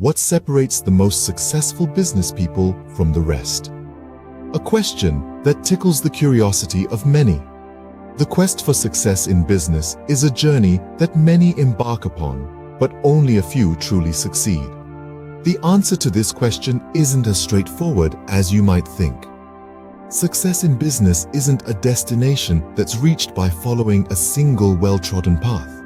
What separates the most successful business people from the rest? A question that tickles the curiosity of many. The quest for success in business is a journey that many embark upon, but only a few truly succeed. The answer to this question isn't as straightforward as you might think. Success in business isn't a destination that's reached by following a single well-trodden path.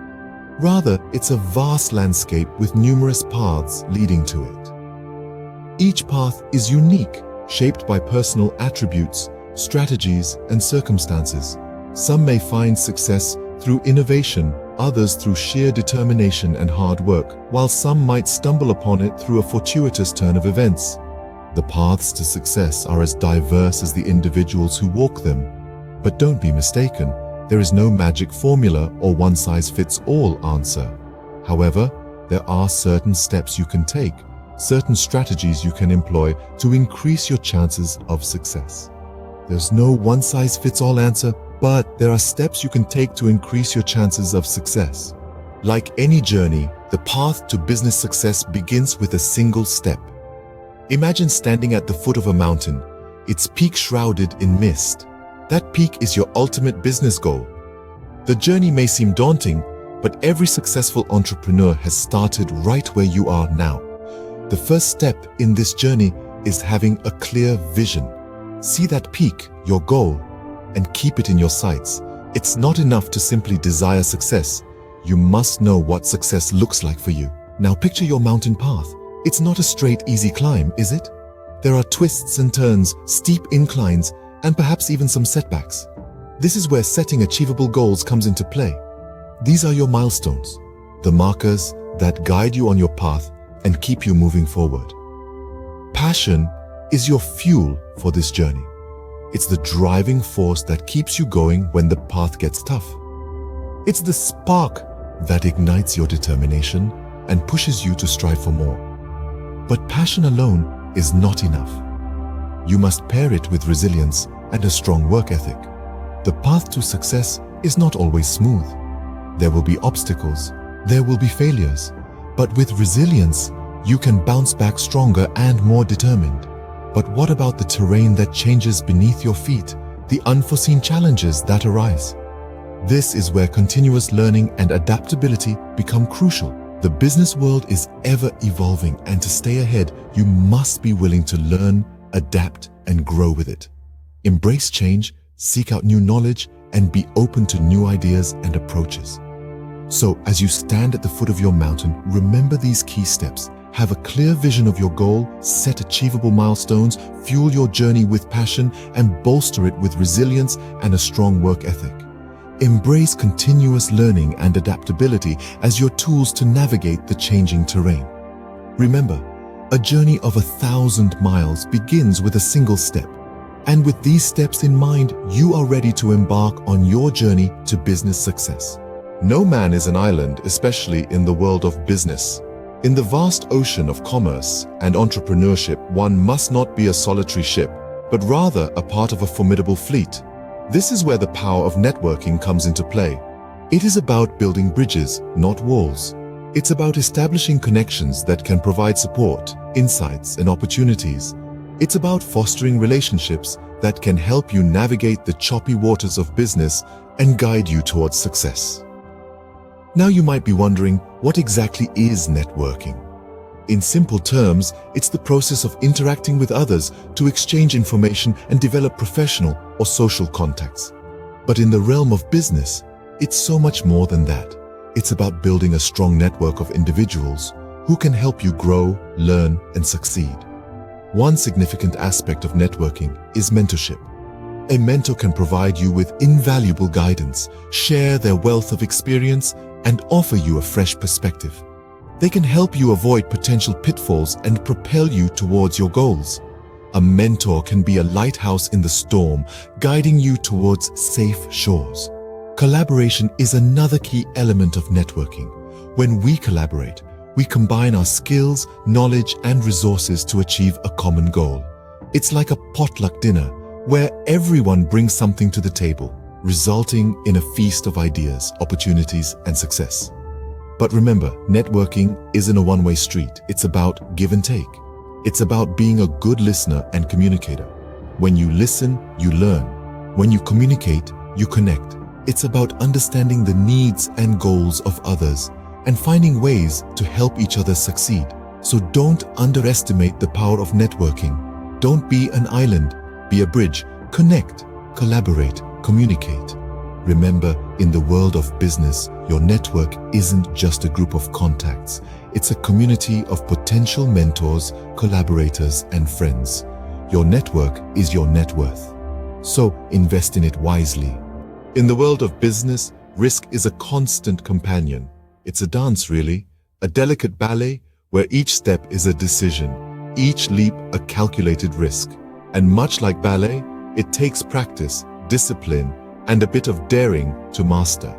Rather, it's a vast landscape with numerous paths leading to it. Each path is unique, shaped by personal attributes, strategies, and circumstances. Some may find success through innovation, others through sheer determination and hard work, while some might stumble upon it through a fortuitous turn of events. The paths to success are as diverse as the individuals who walk them. But don't be mistaken, there is no magic formula or one-size-fits-all answer. However, there are certain steps you can take, certain strategies you can employ to increase your chances of success. There's no one-size-fits-all answer, but there are steps you can take to increase your chances of success. Like any journey, the path to business success begins with a single step. Imagine standing at the foot of a mountain, its peak shrouded in mist. That peak is your ultimate business goal. The journey may seem daunting, but every successful entrepreneur has started right where you are now. The first step in this journey is having a clear vision. See that peak, your goal, and keep it in your sights. It's not enough to simply desire success. You must know what success looks like for you. Now picture your mountain path. It's not a straight, easy climb, is it? There are twists and turns, steep inclines, and perhaps even some setbacks. This is where setting achievable goals comes into play. These are your milestones, the markers that guide you on your path and keep you moving forward. Passion is your fuel for this journey. It's the driving force that keeps you going when the path gets tough. It's the spark that ignites your determination and pushes you to strive for more. But passion alone is not enough. You must pair it with resilience and a strong work ethic. The path to success is not always smooth. There will be obstacles, there will be failures, but with resilience, you can bounce back stronger and more determined. But what about the terrain that changes beneath your feet, the unforeseen challenges that arise? This is where continuous learning and adaptability become crucial. The business world is ever evolving, and to stay ahead, you must be willing to learn, adapt, and grow with it. Embrace change, seek out new knowledge, and be open to new ideas and approaches. So, as you stand at the foot of your mountain, remember these key steps. Have a clear vision of your goal, set achievable milestones, fuel your journey with passion, and bolster it with resilience and a strong work ethic. Embrace continuous learning and adaptability as your tools to navigate the changing terrain. Remember, a journey of 1,000 miles begins with a single step. And with these steps in mind, you are ready to embark on your journey to business success. No man is an island, especially in the world of business. In the vast ocean of commerce and entrepreneurship, one must not be a solitary ship, but rather a part of a formidable fleet. This is where the power of networking comes into play. It is about building bridges, not walls. It's about establishing connections that can provide support, insights, and opportunities. It's about fostering relationships that can help you navigate the choppy waters of business and guide you towards success. Now you might be wondering, what exactly is networking? In simple terms, it's the process of interacting with others to exchange information and develop professional or social contacts. But in the realm of business, it's so much more than that. It's about building a strong network of individuals who can help you grow, learn, and succeed. One significant aspect of networking is mentorship. A mentor can provide you with invaluable guidance, share their wealth of experience, and offer you a fresh perspective. They can help you avoid potential pitfalls and propel you towards your goals. A mentor can be a lighthouse in the storm, guiding you towards safe shores. Collaboration is another key element of networking. When we collaborate, we combine our skills, knowledge, and resources to achieve a common goal. It's like a potluck dinner, where everyone brings something to the table, resulting in a feast of ideas, opportunities, and success. But remember, networking isn't a one-way street. It's about give and take. It's about being a good listener and communicator. When you listen, you learn. When you communicate, you connect. It's about understanding the needs and goals of others and finding ways to help each other succeed. So don't underestimate the power of networking. Don't be an island, be a bridge. Connect, collaborate, communicate. Remember, in the world of business, your network isn't just a group of contacts. It's a community of potential mentors, collaborators, and friends. Your network is your net worth. So invest in it wisely. In the world of business, risk is a constant companion. It's a dance, really, a delicate ballet where each step is a decision, each leap a calculated risk. And much like ballet, it takes practice, discipline, and a bit of daring to master.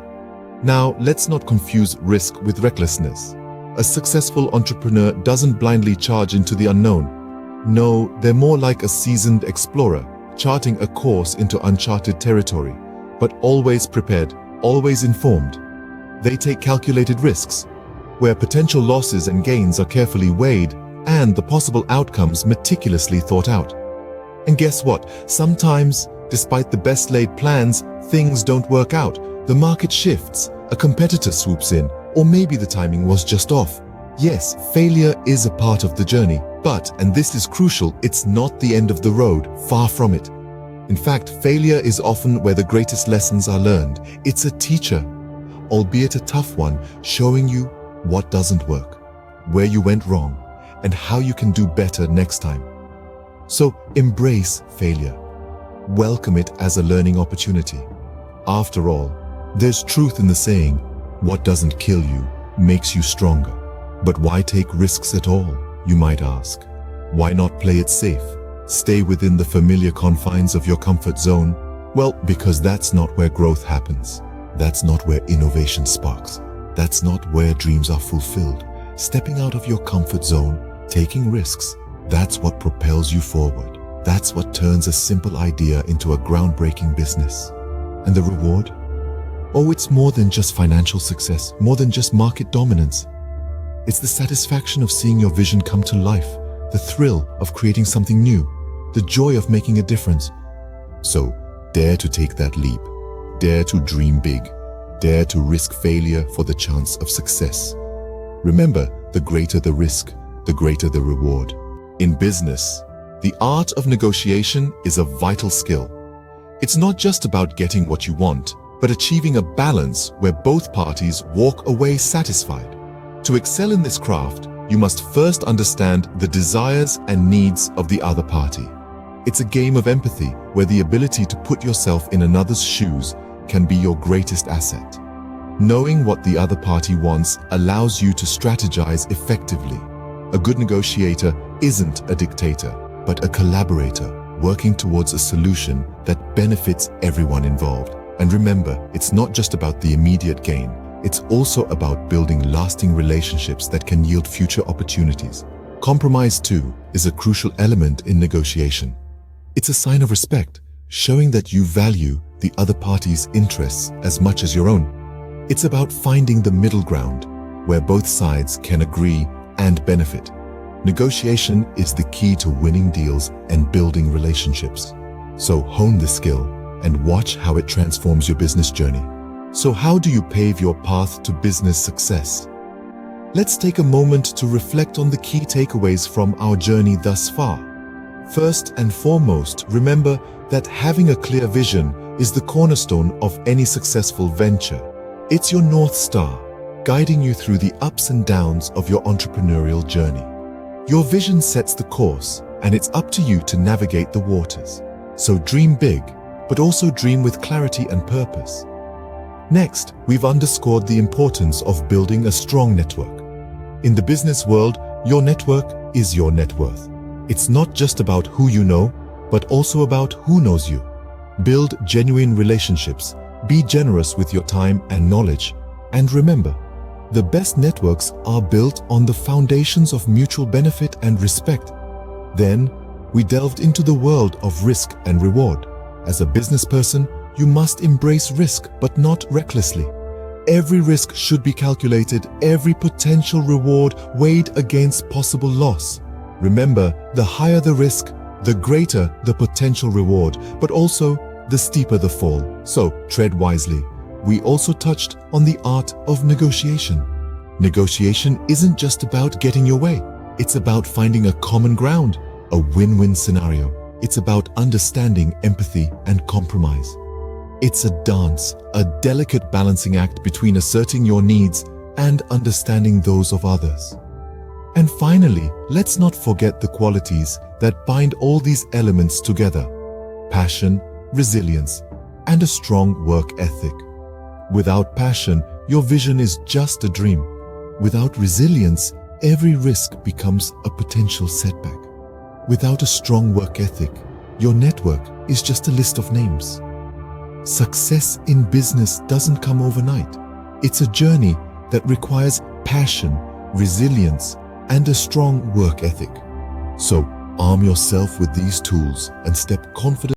Now, let's not confuse risk with recklessness. A successful entrepreneur doesn't blindly charge into the unknown. No, they're more like a seasoned explorer, charting a course into uncharted territory, but always prepared, always informed. They take calculated risks, where potential losses and gains are carefully weighed and the possible outcomes meticulously thought out. And guess what? Sometimes, despite the best laid plans, things don't work out. The market shifts, a competitor swoops in, or maybe the timing was just off. Yes, failure is a part of the journey, but, and this is crucial, it's not the end of the road, far from it. In fact, failure is often where the greatest lessons are learned. It's a teacher, albeit a tough one, showing you what doesn't work, where you went wrong, and how you can do better next time. So embrace failure. Welcome it as a learning opportunity. After all, there's truth in the saying, what doesn't kill you makes you stronger. But why take risks at all, you might ask? Why not play it safe? Stay within the familiar confines of your comfort zone? Well, because that's not where growth happens. That's not where innovation sparks. That's not where dreams are fulfilled. Stepping out of your comfort zone, taking risks, that's what propels you forward. That's what turns a simple idea into a groundbreaking business. And the reward? Oh, it's more than just financial success, more than just market dominance. It's the satisfaction of seeing your vision come to life, the thrill of creating something new, the joy of making a difference. So, dare to take that leap. Dare to dream big. Dare to risk failure for the chance of success. Remember, the greater the risk, the greater the reward. In business, the art of negotiation is a vital skill. It's not just about getting what you want, but achieving a balance where both parties walk away satisfied. To excel in this craft, you must first understand the desires and needs of the other party. It's a game of empathy where the ability to put yourself in another's shoes can be your greatest asset. Knowing what the other party wants allows you to strategize effectively. A good negotiator isn't a dictator, but a collaborator working towards a solution that benefits everyone involved. And remember, it's not just about the immediate gain. It's also about building lasting relationships that can yield future opportunities. Compromise, too, is a crucial element in negotiation. It's a sign of respect, showing that you value the other party's interests as much as your own. It's about finding the middle ground, where both sides can agree and benefit. Negotiation is the key to winning deals and building relationships. So hone the skill and watch how it transforms your business journey. So how do you pave your path to business success? Let's take a moment to reflect on the key takeaways from our journey thus far. First and foremost, remember that having a clear vision is the cornerstone of any successful venture. It's your North Star, guiding you through the ups and downs of your entrepreneurial journey. Your vision sets the course, and it's up to you to navigate the waters. So dream big, but also dream with clarity and purpose. Next, we've underscored the importance of building a strong network. In the business world, your network is your net worth. It's not just about who you know, but also about who knows you. Build genuine relationships, be generous with your time and knowledge, and remember, the best networks are built on the foundations of mutual benefit and respect. Then, we delved into the world of risk and reward. As a business person, you must embrace risk, but not recklessly. Every risk should be calculated, every potential reward weighed against possible loss. Remember, the higher the risk, the greater the potential reward, but also the steeper the fall. So tread wisely. We also touched on the art of negotiation. Negotiation isn't just about getting your way. It's about finding a common ground, a win-win scenario. It's about understanding empathy and compromise. It's a dance, a delicate balancing act between asserting your needs and understanding those of others. And finally, let's not forget the qualities that bind all these elements together: passion, resilience, and a strong work ethic. Without passion, your vision is just a dream. Without resilience, every risk becomes a potential setback. Without a strong work ethic, your network is just a list of names. Success in business doesn't come overnight. It's a journey that requires passion, resilience, and a strong work ethic. So, arm yourself with these tools and step confidently